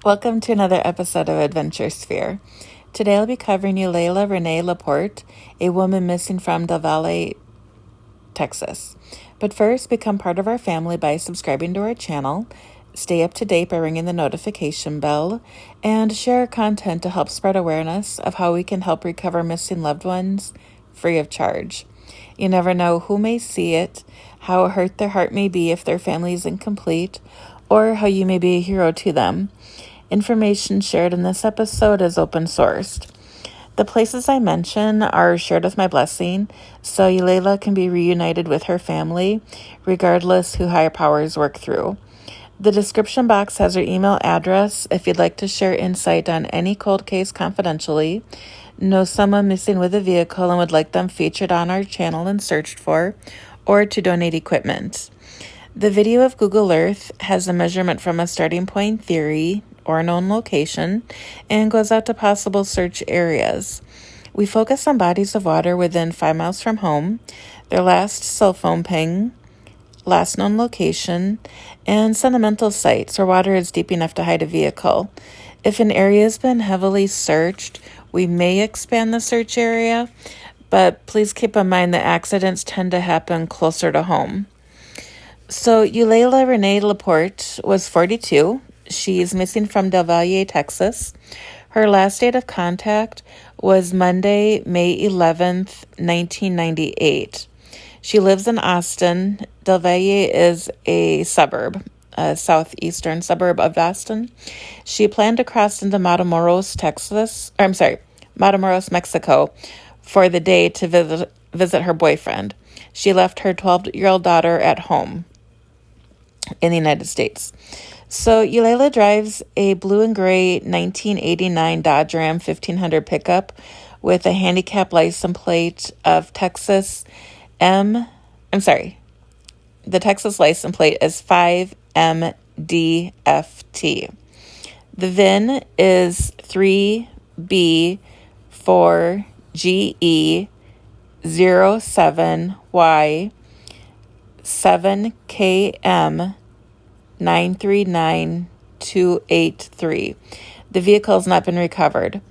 Welcome to another episode of AdventureSphere. Today I'll be covering Eulaila Renee LaPorte, a woman missing from Del Valle, Texas. But first, become part of our family by subscribing to our channel, stay up to date by ringing the notification bell, and share our content to help spread awareness of how we can help recover missing loved ones free of charge. You never know who may see it, how hurt their heart may be if their family is incomplete, or how you may be a hero to them. Information shared in this episode is open sourced. The places I mention are shared with my blessing, so Eulaila can be reunited with her family, regardless who higher powers work through. The description box has her email address if you'd like to share insight on any cold case confidentially, know someone missing with a vehicle and would like them featured on our channel and searched for, or to donate equipment. The video of Google Earth has a measurement from a starting point theory or a known location and goes out to possible search areas. We focus on bodies of water within 5 miles from home, their last cell phone ping, last known location, and sentimental sites where water is deep enough to hide a vehicle. If an area has been heavily searched, we may expand the search area, but please keep in mind that accidents tend to happen closer to home. So Eulaila Renee LaPorte was 42. She's missing from Del Valle, Texas. Her last date of contact was Monday, May 11th, 1998. She lives in Austin. Del Valle is a suburb, a southeastern suburb of Austin. She planned to cross into Matamoros, Mexico for the day to visit her boyfriend. She left her 12-year-old daughter at home in the United States. So Eulaila drives a blue and gray 1989 Dodge Ram 1500 pickup with a handicap license plate of Texas The Texas license plate is 5MDFT. The VIN is 3B4GE07Y7KM 939283. The vehicle has not been recovered.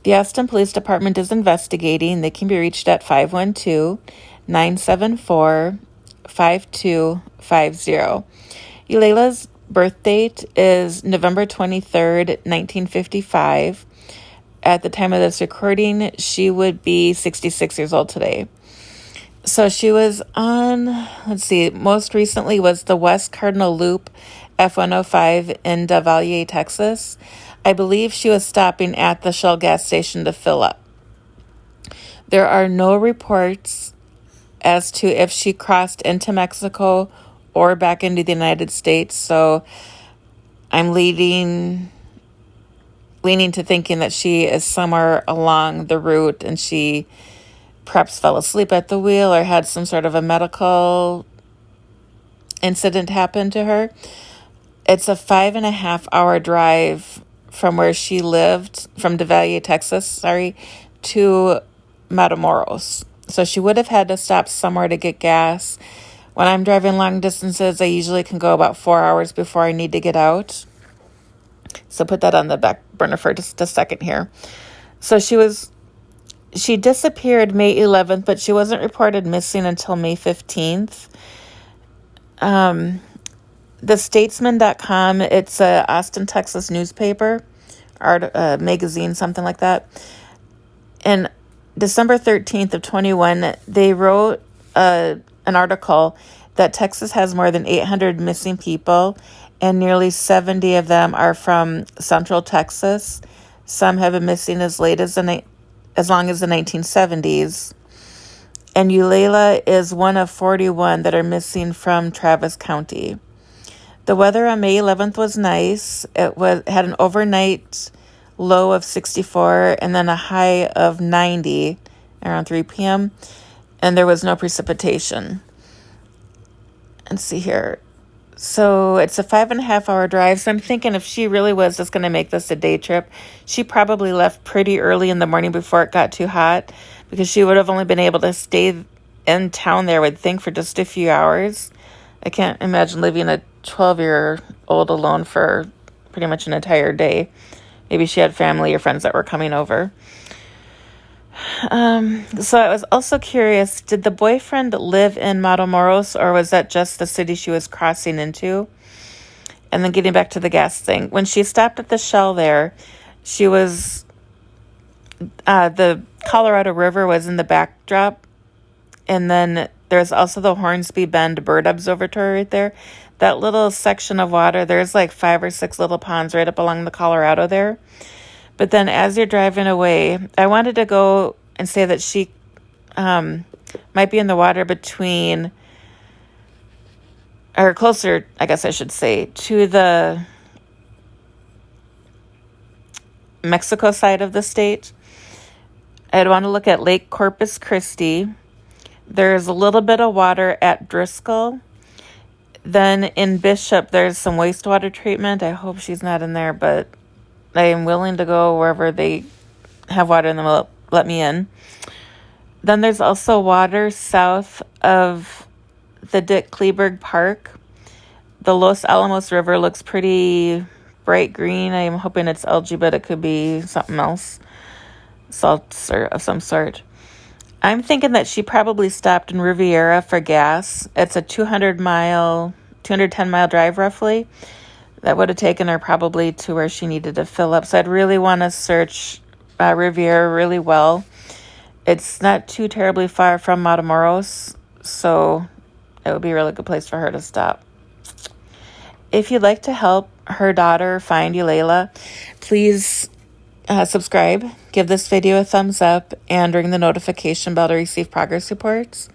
The Austin Police Department is investigating. They can be reached at 512-974-5250. Eulaila's birth date is November 23rd, 1955. At the time of this recording, she would be 66 years old today. So she was on, most recently was the West Cardinal Loop F105 in Del Valle, Texas. I believe she was stopping at the Shell gas station to fill up. There are no reports as to if she crossed into Mexico or back into the United States, so I'm leaning to thinking that she is somewhere along the route and she perhaps fell asleep at the wheel or had some sort of a medical incident happen to her. It's a 5.5-hour drive from where she lived, from Del Valle, Texas, to Matamoros. So she would have had to stop somewhere to get gas. When I'm driving long distances, I usually can go about 4 hours before I need to get out. So put that on the back burner for just a second here. So she disappeared May 11th, but she wasn't reported missing until May 15th. TheStatesman.com, it's a Austin, Texas newspaper, magazine, something like that. And December 13th of 21, they wrote an article that Texas has more than 800 missing people, and nearly 70 of them are from Central Texas. Some have been missing as long as the 1970s. And Eulaila is one of 41 that are missing from Travis County. The weather on May 11th was nice. It had an overnight low of 64 and then a high of 90 around 3 p.m. And there was no precipitation. Let's see here. So it's a 5.5-hour drive. So I'm thinking if she really was just going to make this a day trip, she probably left pretty early in the morning before it got too hot, because she would have only been able to stay in town there, I would think, for just a few hours. I can't imagine leaving a 12-year-old alone for pretty much an entire day. Maybe she had family or friends that were coming over. So I was also curious, did the boyfriend live in Matamoros, or was that just the city she was crossing into? And then getting back to the gas thing, when she stopped at the Shell there, she was, the Colorado River was in the backdrop. And then there's also the Hornsby Bend Bird Observatory right there. That little section of water, there's like 5 or 6 little ponds right up along the Colorado there. But then as you're driving away, I wanted to go and say that she might be in the water between, or closer, I guess I should say, to the Mexico side of the state. I'd want to look at Lake Corpus Christi. There's a little bit of water at Driscoll. Then in Bishop, there's some wastewater treatment. I hope she's not in there, but I am willing to go wherever they have water and they'll let me in. Then there's also water south of the Dick Kleberg Park. The Los Alamos River looks pretty bright green. I am hoping it's algae, but it could be something else. Salts or of some sort. I'm thinking that she probably stopped in Riviera for gas. It's a 210-mile drive roughly. That would have taken her probably to where she needed to fill up. So I'd really want to search Riviera really well. It's not too terribly far from Matamoros, so it would be a really good place for her to stop. If you'd like to help her daughter find Eulaila, please subscribe, give this video a thumbs up, and ring the notification bell to receive progress reports.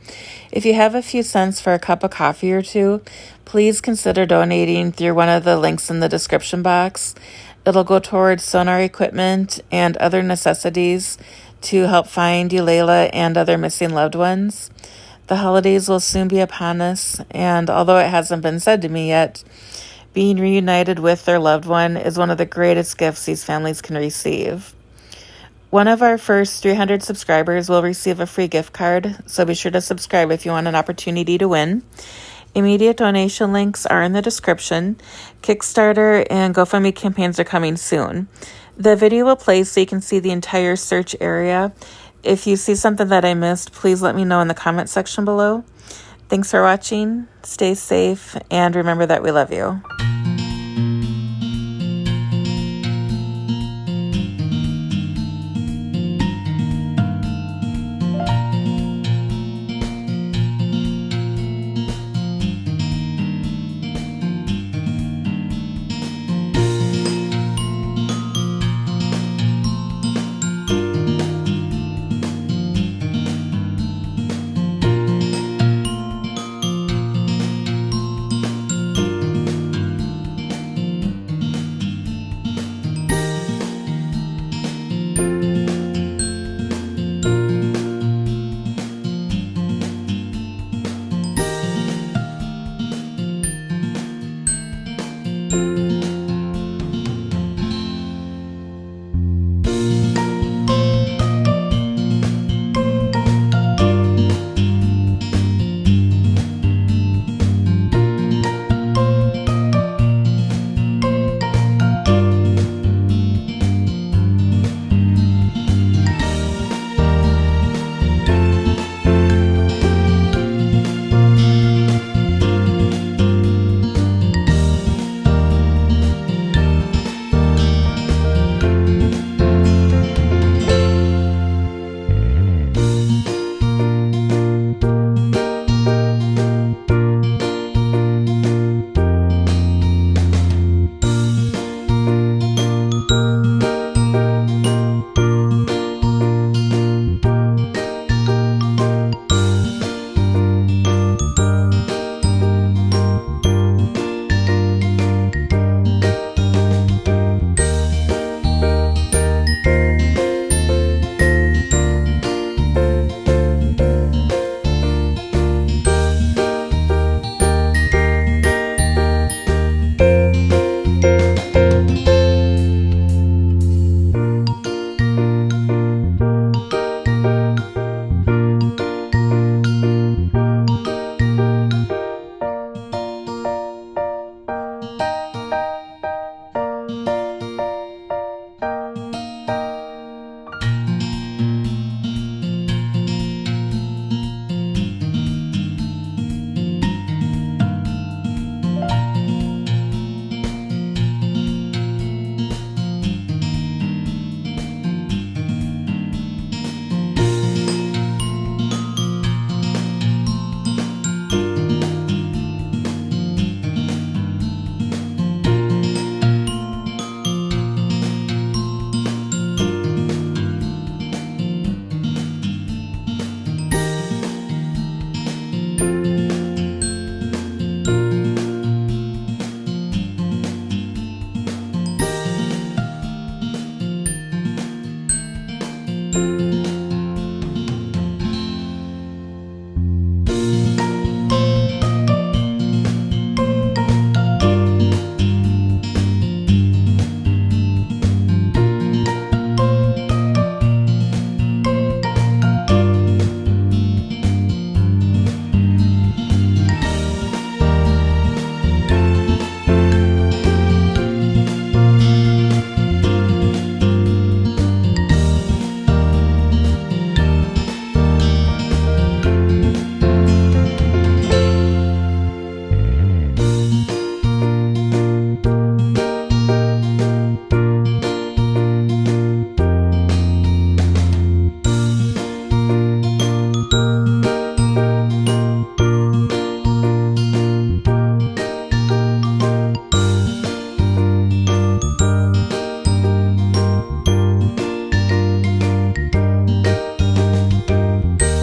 If you have a few cents for a cup of coffee or two, please consider donating through one of the links in the description box. It'll go towards sonar equipment and other necessities to help find Eulaila and other missing loved ones. The holidays will soon be upon us, and although it hasn't been said to me yet, being reunited with their loved one is one of the greatest gifts these families can receive. One of our first 300 subscribers will receive a free gift card, so be sure to subscribe if you want an opportunity to win. Immediate donation links are in the description. Kickstarter and GoFundMe campaigns are coming soon. The video will play so you can see the entire search area. If you see something that I missed, please let me know in the comment section below. Thanks for watching, stay safe, and remember that we love you.